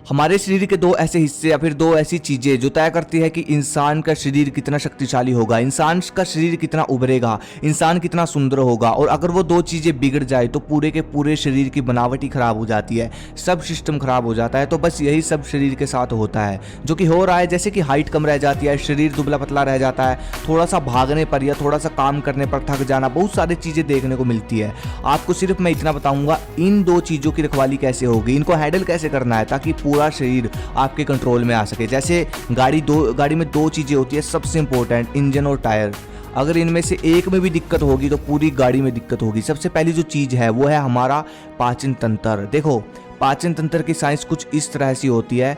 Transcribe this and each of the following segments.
हमारे शरीर के दो ऐसे हिस्से या फिर दो ऐसी चीजें जो तय करती है कि इंसान का शरीर कितना शक्तिशाली होगा, इंसान का शरीर कितना उभरेगा, इंसान कितना सुंदर होगा। और अगर वो दो चीजें बिगड़ जाए तो पूरे के पूरे शरीर की बनावट ही खराब हो जाती है, सब सिस्टम खराब हो जाता है। तो बस यही सब शरीर के साथ होता है, जो कि हो रहा है। जैसे कि हाइट कम रह जाती है, शरीर दुबला पतला रह जाता है, थोड़ा सा भागने पर या थोड़ा सा काम करने पर थक जाना, बहुत सारी चीजें देखने को मिलती है। आपको सिर्फ मैं इतना बताऊंगा इन दो चीजों की रखवाली कैसे होगी, इनको हैंडल कैसे करना है ताकि पूरा शरीर आपके कंट्रोल में आ सके। जैसे गाड़ी में दो चीजें होती है सबसे इंपॉर्टेंट, इंजन और टायर। अगर इनमें से एक में भी दिक्कत होगी तो पूरी गाड़ी में दिक्कत होगी। सबसे पहली जो चीज है वो है हमारा पाचन तंत्र। देखो, पाचन तंत्र की साइंस कुछ इस तरह से होती है,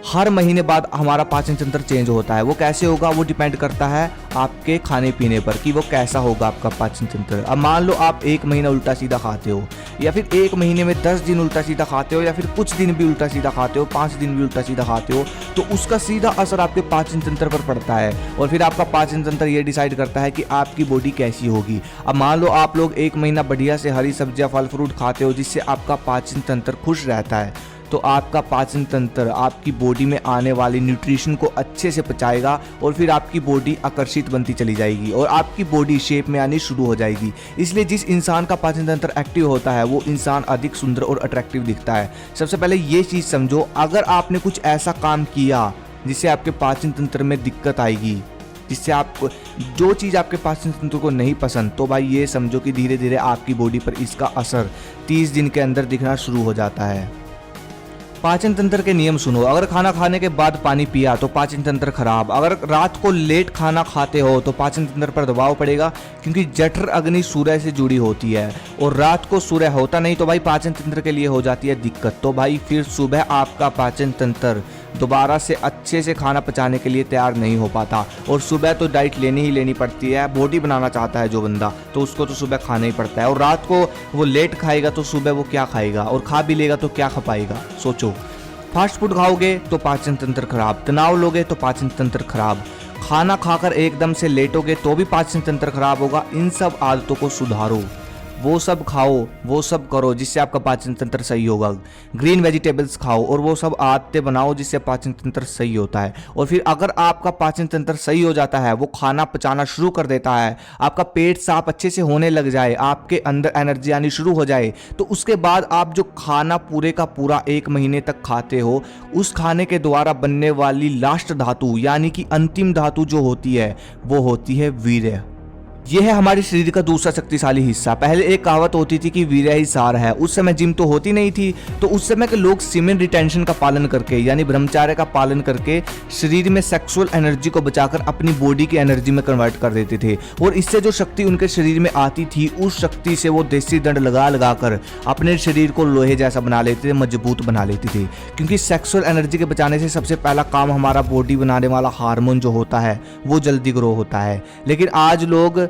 हर महीने बाद हमारा पाचन तंत्र चेंज होता है। वो कैसे होगा, वो डिपेंड करता है आपके खाने पीने पर कि वो कैसा होगा आपका पाचन तंत्र। अब मान लो आप एक महीना उल्टा सीधा खाते हो, या फिर एक महीने में 10 दिन उल्टा सीधा खाते हो, या फिर कुछ दिन भी उल्टा सीधा खाते हो, 5 दिन भी उल्टा सीधा खाते हो, तो उसका सीधा असर आपके पाचन तंत्र पर पड़ता है। और फिर आपका पाचन तंत्र ये डिसाइड करता है कि आपकी बॉडी कैसी होगी। अब मान लो आप लोग एक महीना बढ़िया से हरी सब्जियां फल फ्रूट खाते हो, जिससे आपका पाचन तंत्र खुश रहता है, तो आपका पाचन तंत्र आपकी बॉडी में आने वाली न्यूट्रिशन को अच्छे से पचाएगा और फिर आपकी बॉडी आकर्षित बनती चली जाएगी और आपकी बॉडी शेप में आनी शुरू हो जाएगी। इसलिए जिस इंसान का पाचन तंत्र एक्टिव होता है वो इंसान अधिक सुंदर और अट्रैक्टिव दिखता है। सबसे पहले ये चीज़ समझो, अगर आपने कुछ ऐसा काम किया जिससे आपके पाचन तंत्र में दिक्कत आएगी, जिससे आपको जो चीज़ आपके पाचन तंत्र को नहीं पसंद, तो भाई ये समझो कि धीरे धीरे आपकी बॉडी पर इसका असर 30 दिन के अंदर दिखना शुरू हो जाता है। पाचन तंत्र के नियम सुनो। अगर खाना खाने के बाद पानी पिया तो पाचन तंत्र खराब। अगर रात को लेट खाना खाते हो तो पाचन तंत्र पर दबाव पड़ेगा, क्योंकि जठर अग्नि सूर्य से जुड़ी होती है और रात को सूर्य होता नहीं तो भाई पाचन तंत्र के लिए हो जाती है दिक्कत। तो भाई फिर सुबह आपका पाचन तंत्र दोबारा से अच्छे से खाना पचाने के लिए तैयार नहीं हो पाता। और सुबह तो डाइट लेनी ही लेनी पड़ती है, बॉडी बनाना चाहता है जो बंदा, तो उसको तो सुबह खाना ही पड़ता है। और रात को वो लेट खाएगा तो सुबह वो क्या खाएगा, और खा भी लेगा तो क्या खा पाएगा, सोचो। फास्ट फूड खाओगे तो पाचन तंत्र खराब, तनाव लोगे तो पाचन तंत्र खराब, खाना खाकर एकदम से लेटोगे तो भी पाचन तंत्र खराब होगा। इन सब आदतों को सुधारो, वो सब खाओ, वो सब करो जिससे आपका पाचन तंत्र सही होगा। ग्रीन वेजिटेबल्स खाओ और वो सब आदतें बनाओ जिससे पाचन तंत्र सही होता है। और फिर अगर आपका पाचन तंत्र सही हो जाता है, वो खाना पचाना शुरू कर देता है, आपका पेट साफ अच्छे से होने लग जाए, आपके अंदर एनर्जी आनी शुरू हो जाए, तो उसके बाद आप जो खाना पूरे का पूरा 1 महीने तक खाते हो, उस खाने के द्वारा बनने वाली लास्ट धातु यानी कि अंतिम धातु जो होती है वो होती है वीर्य। यह है हमारे शरीर का दूसरा शक्तिशाली हिस्सा। पहले एक कहावत होती थी कि वीर्य ही सार है। उस समय जिम तो होती नहीं थी, तो उस समय के लोग सीमेन रिटेंशन का पालन करके यानी ब्रह्मचर्य का पालन करके शरीर में सेक्सुअल एनर्जी को बचाकर अपनी बॉडी की एनर्जी में कन्वर्ट कर देते थे। और इससे जो शक्ति उनके शरीर में आती थी, उस शक्ति से वो देसी दंड लगा कर अपने शरीर को लोहे जैसा बना लेते थे, मजबूत बना लेते थे। क्योंकि सेक्सुअल एनर्जी के बचाने से सबसे पहला काम हमारा बॉडी बनाने वाला हार्मोन जो होता है वो जल्दी ग्रो होता है। लेकिन आज लोग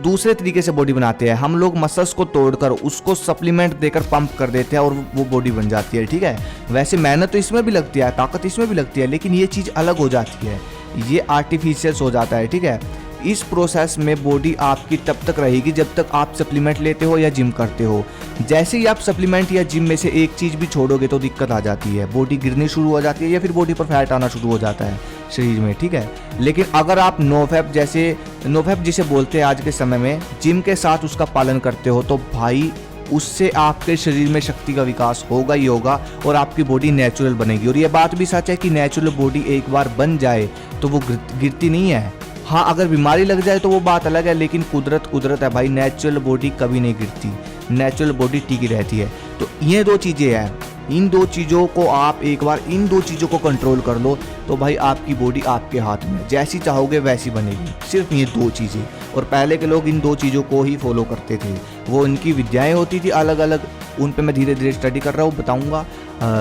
दूसरे तरीके से बॉडी बनाते हैं। हम लोग मसल्स को तोड़कर उसको सप्लीमेंट देकर पंप कर देते हैं और वो बॉडी बन जाती है। ठीक है, वैसे मेहनत तो इसमें भी लगती है, ताकत इसमें भी लगती है, लेकिन ये चीज़ अलग हो जाती है, ये आर्टिफिशियल हो जाता है। ठीक है, इस प्रोसेस में बॉडी आपकी तब तक रहेगी जब तक आप सप्लीमेंट लेते हो या जिम करते हो। जैसे ही आप सप्लीमेंट या जिम में से एक चीज़ भी छोड़ोगे तो दिक्कत आ जाती है, बॉडी गिरनी शुरू हो जाती है या फिर बॉडी पर फैट आना शुरू हो जाता है शरीर में। ठीक है, लेकिन अगर आप नोफैप जिसे बोलते हैं आज के समय में, जिम के साथ उसका पालन करते हो तो भाई उससे आपके शरीर में शक्ति का विकास होगा ही होगा और आपकी बॉडी नेचुरल बनेगी। और ये बात भी सच है कि नेचुरल बॉडी एक बार बन जाए तो वो गिरती नहीं है। हाँ, अगर बीमारी लग जाए तो वो बात अलग है, लेकिन कुदरत है भाई, नेचुरल बॉडी कभी नहीं गिरती, नेचुरल बॉडी टिकी रहती है। तो ये दो चीज़ें हैं, इन दो चीज़ों को आप एक बार इन दो चीज़ों को कंट्रोल कर लो तो भाई आपकी बॉडी आपके हाथ में, जैसी चाहोगे वैसी बनेगी। सिर्फ ये दो चीज़ें। और पहले के लोग इन दो चीज़ों को ही फॉलो करते थे, वो इनकी विद्याएँ होती थी अलग अलग, उन पर मैं धीरे धीरे स्टडी कर रहा हूँ, बताऊँगा।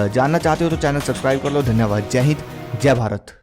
जानना चाहते हो तो चैनल सब्सक्राइब कर लो। धन्यवाद। जय हिंद, जय भारत।